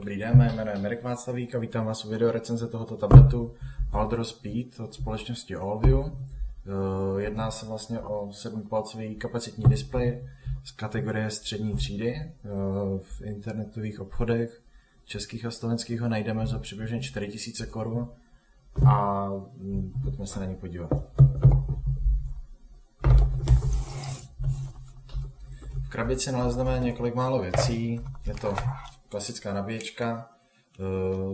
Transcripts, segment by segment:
Dobrý den, mé jméno je Mirek Václavík a vítám vás u videorecenze tohoto tabletu Aldro Speed od společnosti Allview. Jedná se vlastně o 7-palcový kapacitní displej z kategorie střední třídy. V internetových obchodech českých a slovenských ho najdeme za přibližně 4000 korun a pojďme se na ně podívat. V krabici nalezneme několik málo věcí. Je to klasická nabíječka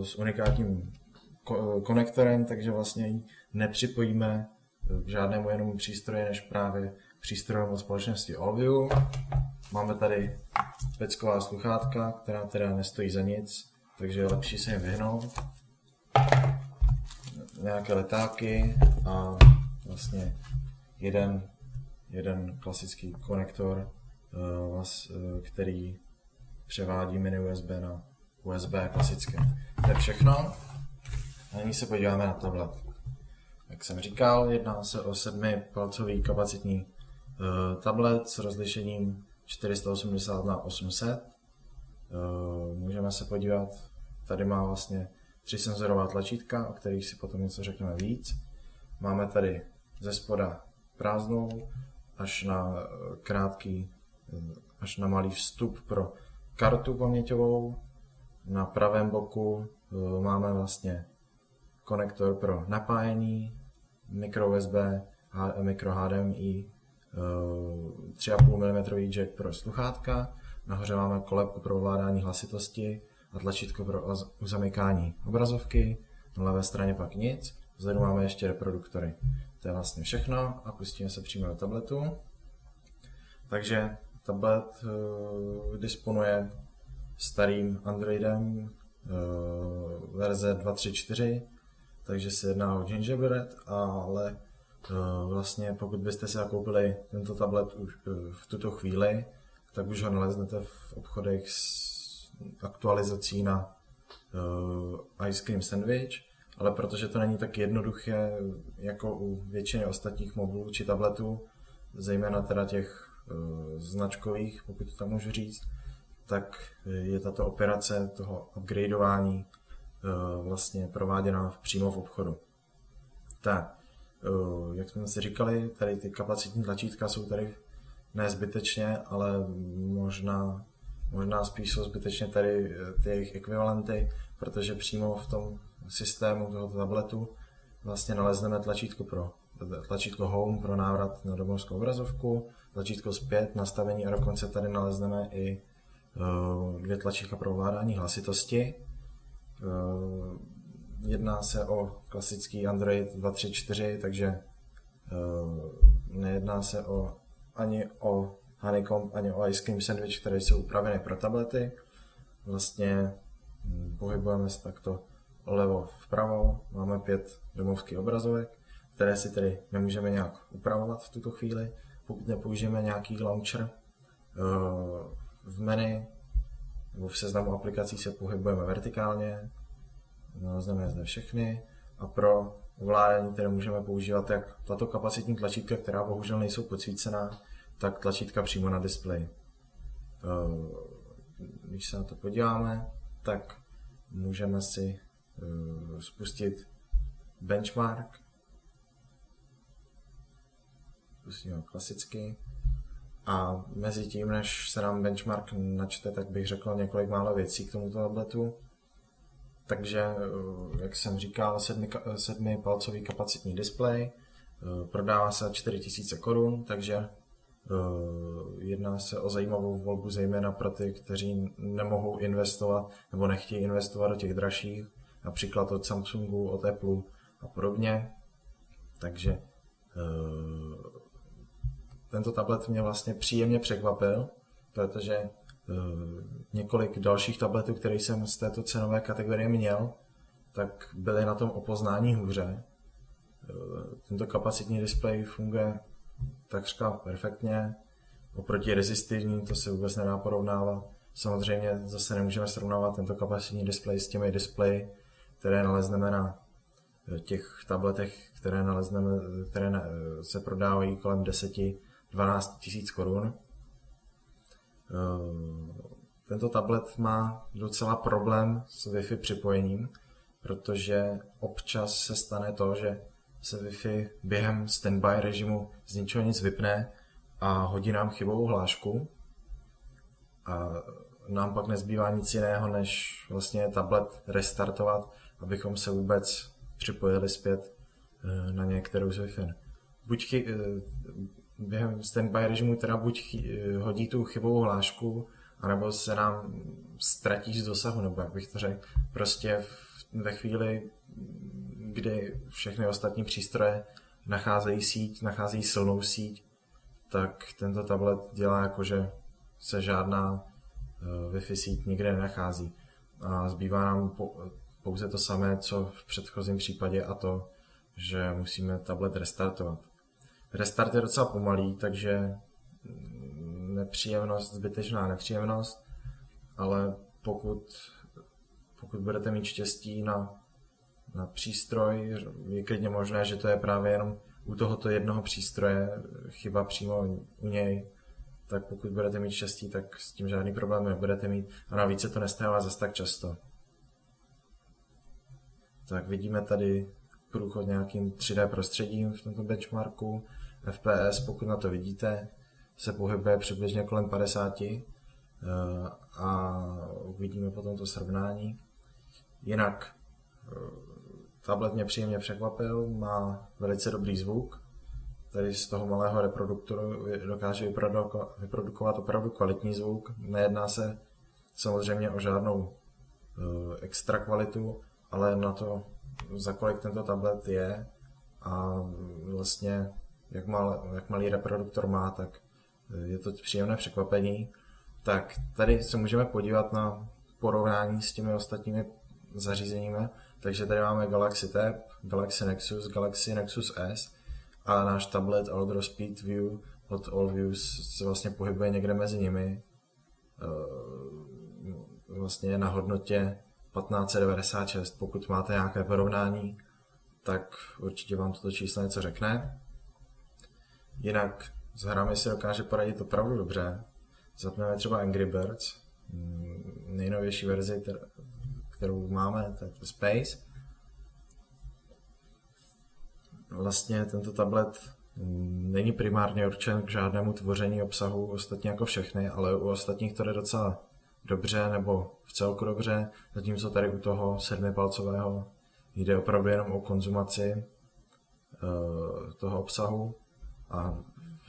s unikátním konektorem, takže vlastně ji nepřipojíme k žádnému jinému přístroji než právě přístrojům od společnosti Allview. Máme tady pecková sluchátka, která teda nestojí za nic, takže je lepší se jim vyhnout. Nějaké letáky a vlastně jeden klasický konektor, který převádí mini USB na USB klasické. To je všechno. A nyní se podíváme na tablet. Jak jsem říkal, jedná se o 7-palcový kapacitní tablet s rozlišením 480 na 800. Můžeme se podívat, tady má vlastně 3 senzorová tlačítka, o kterých si potom něco řekneme víc. Máme tady ze spoda prázdnou až na malý vstup pro kartu paměťovou. Na pravém boku máme vlastně konektor pro napájení, micro USB, micro HDMI, 3,5 mm jack pro sluchátka. Nahoře máme kolébku pro ovládání hlasitosti a tlačítko pro zamykání obrazovky. Na levé straně pak nic. Vzadu máme ještě reproduktory. To je vlastně všechno a pustíme se přímo do tabletu. Takže tablet disponuje starým Androidem verze 2.3.4, takže se jedná o Gingerbread, ale vlastně pokud byste si zakoupili tento tablet už v tuto chvíli, tak už ho naleznete v obchodech s aktualizací na Ice Cream Sandwich, ale protože to není tak jednoduché jako u většiny ostatních mobilů či tabletů, zejména teda těch značkových, pokud to tam můžu říct, tak je tato operace toho upgradeování vlastně prováděna přímo v obchodu. Tak, jak jsme si říkali, tady ty kapacitní tlačítka jsou tady ne zbytečně, ale možná spíš jsou zbytečně tady ty jejich ekvivalenty, protože přímo v tom systému tohoto tabletu vlastně nalezneme tlačítko Home pro návrat na domovskou obrazovku, tlačítko zpět, nastavení a dokonce tady nalezneme i 2 tlačítka pro ovládání hlasitosti. Jedná se o klasický Android 2.3.4, takže nejedná se ani o Honeycomb, ani o Ice Cream Sandwich, které jsou upraveny pro tablety. Vlastně pohybujeme se takto levo vpravo, máme 5 domovských obrazovek, které si tedy nemůžeme nějak upravovat v tuto chvíli, pokud nepoužijeme nějaký launcher. V menu nebo v seznamu aplikací se pohybujeme vertikálně, nalezneme zde všechny a pro ovládání které můžeme používat jak tato kapacitní tlačítka, která bohužel nejsou podsvícená, tak tlačítka přímo na displeji. Když se na to podíváme, tak můžeme si spustit benchmark. Spustíme klasicky. A mezi tím, než se nám benchmark načte, tak bych řekl několik málo věcí k tomuto tabletu. Takže, jak jsem říkal, 7-palcový kapacitní displej, prodává se za 4000 korun, takže jedná se o zajímavou volbu zejména pro ty, kteří nemohou investovat nebo nechtějí investovat do těch dražších, například od Samsungu, od Apple a podobně. Takže tento tablet mě vlastně příjemně překvapil, protože několik dalších tabletů, které jsem z této cenové kategorie měl, tak byly na tom o poznání hůře. Tento kapacitní displej funguje takřka perfektně, oproti rezistivní to se vůbec nedá porovnávat. Samozřejmě zase nemůžeme srovnávat tento kapacitní displej s těmi displeji, které nalezneme na těch tabletech, které se prodávají kolem 10-12 tisíc korun. tento tablet má docela problém s Wi-Fi připojením, protože občas se stane to, že se Wi-Fi během standby režimu z ničeho nic vypne a hodí nám chybovou hlášku. A nám pak nezbývá nic jiného, než vlastně tablet restartovat, abychom se vůbec připojili zpět na některou z Wi-Fi. Během standby režimu teda buď hodí tu chybovou hlášku, anebo se nám ztratí z dosahu, nebo jak bych to řekl. Prostě ve chvíli, kdy všechny ostatní přístroje nacházejí síť, nacházejí silnou síť, tak tento tablet dělá jako, že se žádná Wi-Fi síť nikde nenachází. A zbývá nám pouze to samé, co v předchozím případě, a to, že musíme tablet restartovat. Restart je docela pomalý, takže zbytečná nepříjemnost, ale pokud budete mít štěstí na přístroj, je klidně možné, že to je právě jenom u tohoto jednoho přístroje, chyba přímo u něj, tak pokud budete mít štěstí, tak s tím žádný problém nebudete mít a navíc se to nestává zas tak často. Tak vidíme tady průchod nějakým 3D prostředím v tomto benchmarku. FPS, pokud na to vidíte, se pohybuje přibližně kolem 50 a uvidíme potom to srovnání. Jinak tablet mě příjemně překvapil, má velice dobrý zvuk. Tady z toho malého reproduktoru dokáže vyprodukovat opravdu kvalitní zvuk. Nejedná se samozřejmě o žádnou extra kvalitu, ale na to, za kolik tento tablet je a vlastně jak malý reproduktor má, tak je to příjemné překvapení. Tak tady se můžeme podívat na porovnání s těmi ostatními zařízeními. Takže tady máme Galaxy Tab, Galaxy Nexus, Galaxy Nexus S a náš tablet Aldro Speed View od AllViews se vlastně pohybuje někde mezi nimi. Vlastně je na hodnotě 1596. Pokud máte nějaké porovnání, tak určitě vám toto číslo něco řekne. Jinak s hrami se dokáže poradit opravdu dobře. Zapneme třeba Angry Birds, nejnovější verzi, kterou máme, to je Space. Vlastně tento tablet není primárně určen k žádnému tvoření obsahu, ostatně jako všechny, ale u ostatních to jde docela dobře, nebo v celku dobře, zatímco tady u toho 7palcového jde opravdu jenom o konzumaci toho obsahu a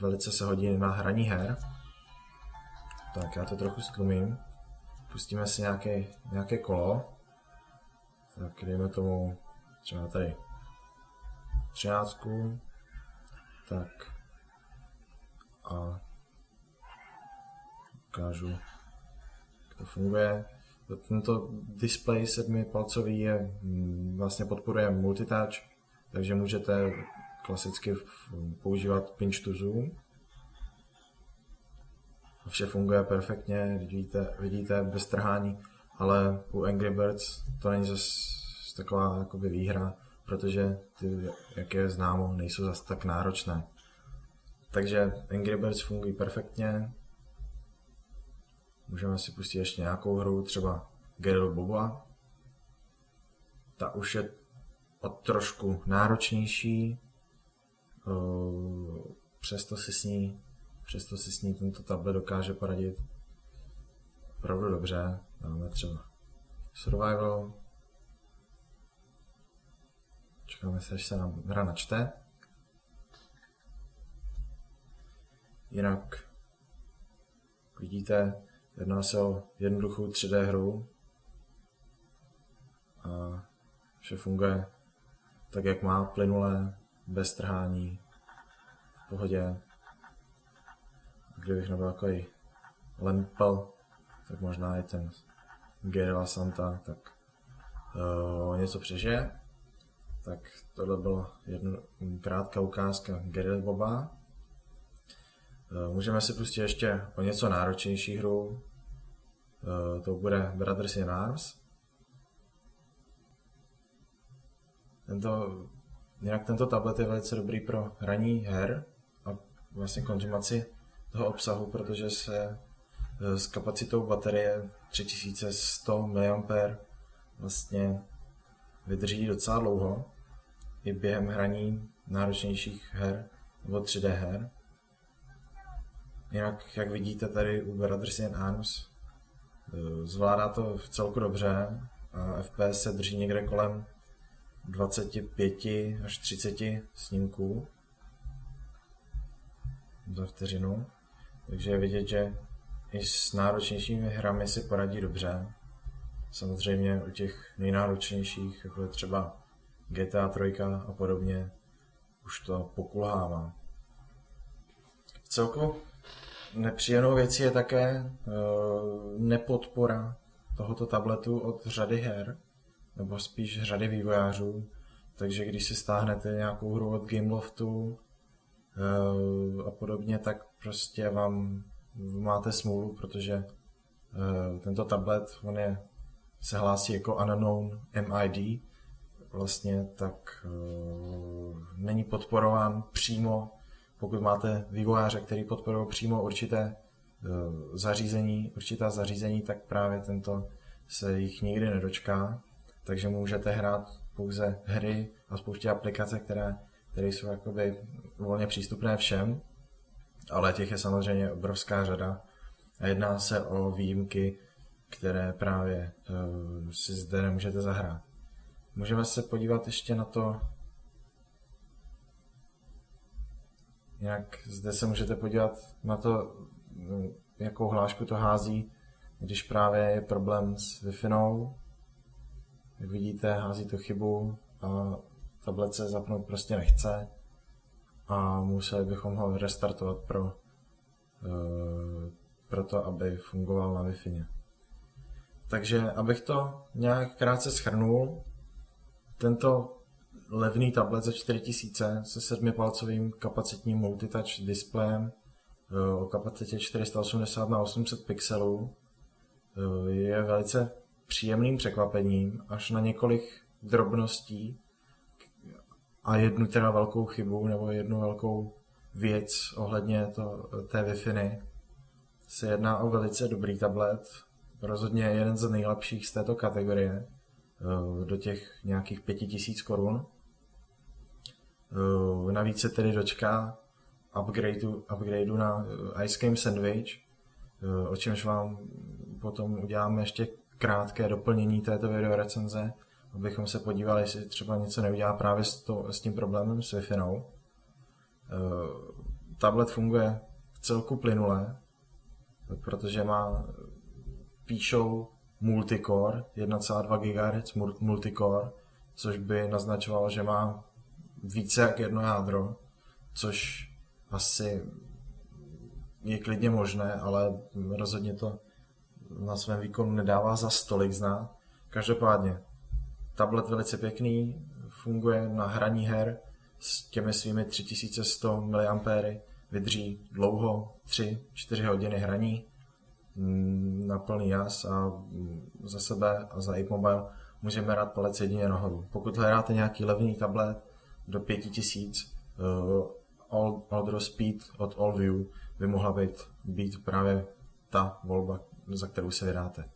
velice se hodí na hraní her. Tak já to trochu stlumím, pustíme si nějaké kolo, tak dejme tomu třeba tady 13, tak a ukážu, jak to funguje. Tento display 7palcový vlastně podporuje multitouch, takže můžete klasicky používat pinch to zoom. Vše funguje perfektně, vidíte bez trhání, ale u Angry Birds to není zase taková jakoby výhra, protože ty, jak je známo, nejsou zase tak náročné. Takže Angry Birds fungují perfektně. Můžeme si pustit ještě nějakou hru, třeba Guerrilla Boba. Ta už je o trošku náročnější, přesto si s ní tento tablet dokáže poradit opravdu dobře. Máme třeba Survival. Čekáme se, až se nám hra načte. Jinak, vidíte, jedná se o jednoduchou 3D hru a vše funguje tak, jak má, plynulé, bez trhání, v pohodě. Kdybych nebyl takový lempel, tak možná i ten Guerrilla Santa, tak něco přežije. Tak tohle byla krátká ukázka Guerrilla Boba. Můžeme si pustit ještě o něco náročnější hru. To bude Brothers in Arms. Tento tablet je velice dobrý pro hraní her a vlastně konzumaci toho obsahu, protože se s kapacitou baterie 3100 mAh vlastně vydrží docela dlouho i během hraní náročnějších her nebo 3D her. Jinak, jak vidíte tady u Brothers in Arms, zvládá to v celku dobře a FPS se drží někde kolem 25 až 30 snímků za vteřinu. Takže je vidět, že i s náročnějšími hrami si poradí dobře. Samozřejmě u těch nejnáročnějších, jako je třeba GTA 3 a podobně, už to pokulhává. V celku nepříjemnou věcí je také nepodpora tohoto tabletu od řady her, nebo spíš řady vývojářů. Takže když si stáhnete nějakou hru od Gameloftu a podobně, tak prostě máte smůlu, protože tento tablet se hlásí jako unknown MID, vlastně tak není podporován přímo. Pokud máte vývojáře, který podporuje přímo určitá zařízení, tak právě tento se jich nikdy nedočká. Takže můžete hrát pouze hry a spoustě aplikace, které jsou jakoby volně přístupné všem, ale těch je samozřejmě obrovská řada a jedná se o výjimky, které právě si zde nemůžete zahrát. Můžeme se podívat ještě na to, jak zde se můžete podívat na to, jakou hlášku to hází, když právě je problém s Wi-Fi. Jak vidíte, hází to chybu a tablet se zapnout prostě nechce a museli bychom ho restartovat pro to, aby fungoval na Wi-Fi. Takže abych to nějak krátce shrnul, tento levný tablet za 4000 se 7palcovým kapacitním multitouch displejem o kapacitě 480 na 800 pixelů je velice příjemným překvapením až na několik drobností a jednu teda velkou chybu nebo jednu velkou věc ohledně té Wi-Fi. Se jedná o velice dobrý tablet, rozhodně jeden z nejlepších z této kategorie, do těch nějakých 5000 korun. Navíc se tedy dočká upgradeu na Ice Cream Sandwich, o čemž vám potom uděláme ještě krátké doplnění této videorecenze, abychom se podívali, jestli třeba něco neudělá právě s tím problémem s Wi-Fi. Tablet funguje vcelku plynule, protože píšou multicore, 1,2 GHz multicore, což by naznačovalo, že má více jak jedno jádro, což asi je klidně možné, ale rozhodně to na svém výkonu nedává za stolik znát. Každopádně, tablet velice pěkný, funguje na hraní her s těmi svými 3100 mAh, vydrží dlouho, 3-4 hodiny hraní na plný jas a za sebe a za Ape Mobile můžeme dát palec jedině nahoru. Pokud hledáte nějaký levný tablet do 5000, Aldro Speed od Allview by mohla být právě ta volba, za kterou se vydáte.